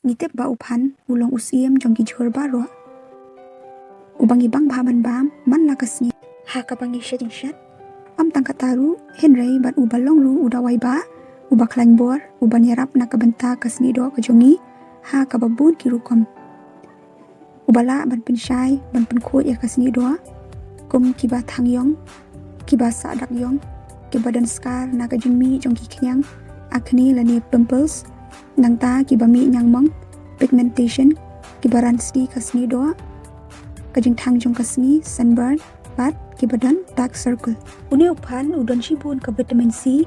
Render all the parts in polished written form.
ngitep ba upan ulong usiem jong gijor baro ubangi bang bahaman bam man lakasni ha kabangi shading shat am tangkataru henrei bat ubalong ru udawai ba ubaklan bor uban yarap nakabenta kasni do kajongi ha kababun kirukom ubala ban pensyai ban penkhut ya kasni do kum kiba thangyong kiba sadak yong kiba dan skar nakajumi jong kikyang acne lani pimples nangta kiba mi nyangmong pigmentation kiba ransdi kasni do kajing thang jong kasni sunburn bat kibadan dark circle uni upan udon shibun ka vitamin C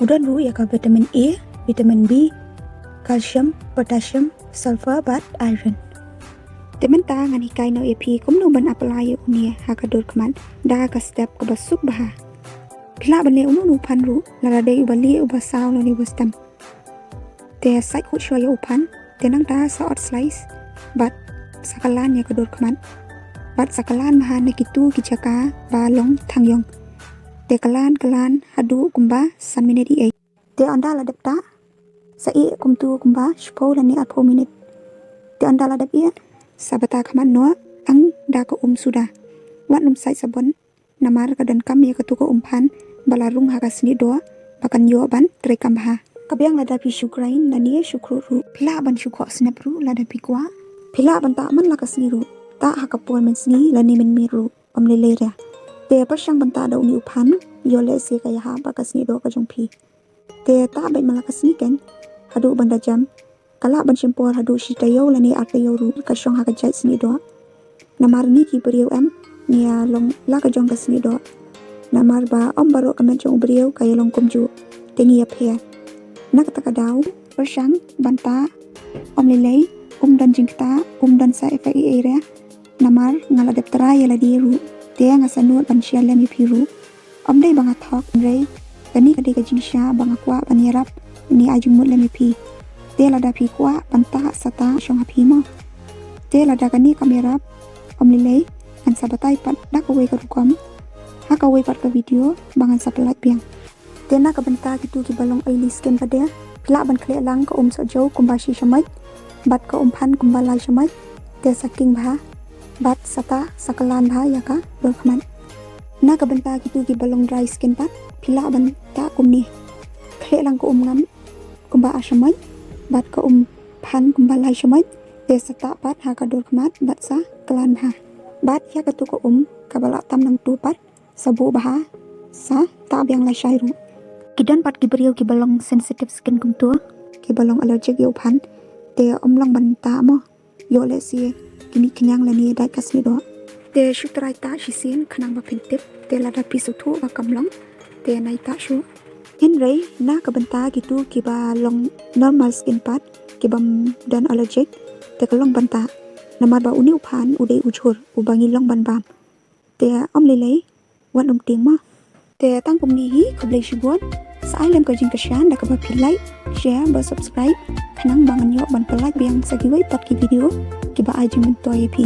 udon ru ya ka vitamin A vitamin B calcium potassium sulfur bat iron temen ta ngan hikai no AP kum no ban apply uni ha ka dor kman da ka step ka basuk baha pila bane unu upan ru la de ubali ubasaw no ni wisdom te sai khu shoy upan tenang ta sa ot slice bat sakalan ya ka dor kman bat sakalan mahan nekitu kijaka balong thangyong te kalan hadu kumba sanminit i te anda la depta sa i kumtu kumba shpo lani apo minit te anda la dep i sabata khaman no ang da ko suda wat sai sabon namar ka dan kam ya katu ko phan balarung ha kasni do bakan yo ban trekam ha kabyang la da pi shukrain lani shukru ru phila ban shukho snap ru la da pi kwa phila ban ta man la kasni ru ta hakapon mensni lani min miru omle leria te pasang banta da uni uphan yole se kaya ha ba kasni do ka jongphi te ta bai mala kasni ken hadu banda jam kala ban simpor hadu shitayo lani atayo ru ka shong ha ka jai sni do namar ni ki beriau am nia long la ka jong kasni do namar ba om baro ka men jong beriau kaya long kumju tengi ya phe nak ta ka daw pasang banta omle lei dan jingta dan sa efek area namar ngala deptara yala diru te nga sanut ban sia lemi piru om dei banga thok rei kani kade ka jingsha banga kwa ban yarap ni ajung mut lemi pi te la da pi kwa banta sata shong hapi mo te la da kani kamera om lilei an sabatai pat dak we ka rukom ha ka we pat ka video bangan saplat piang te na ka banta kitu ki balong oily skin pade pla ban khle lang ka so jo kumbashi shamai bat ka phan kumbalai shamai te saking bha bat sata sakalan bha yaka dorkman na ka banta kitu ki balong dry skin pat pila ban ta kumni khle lang ko ngam kumba ashamai bat ka phan kumbalai shamai te sata pat ha ka dorkmat bat sa kalan bha bat ya ka tu ko ka bala tam nang tu pat sabu bha sa ta byang la shairu kidan pat ki beriau ki balong sensitive skin kum tu ki balong allergic yo phan te omlang banta mo yo le si kini kenyang lani dai kasni do te shutrai ta shisin khanang ba phintip te la da pisu thu ba kamlong te nai ta shu in rei na ka banta ki tu ki ba long normal skin pat ki bam dan allergic te kalong banta namar ba uni uphan udei uchur ubangi long ban bam te om le lei wan ting ma te tang kum ni hi khablei shibon sa lem ka jing ka shan da ka ba philai share ba subscribe khanang bangan yo ban palak biang sa giwai pat ki video ki ba ajing to ip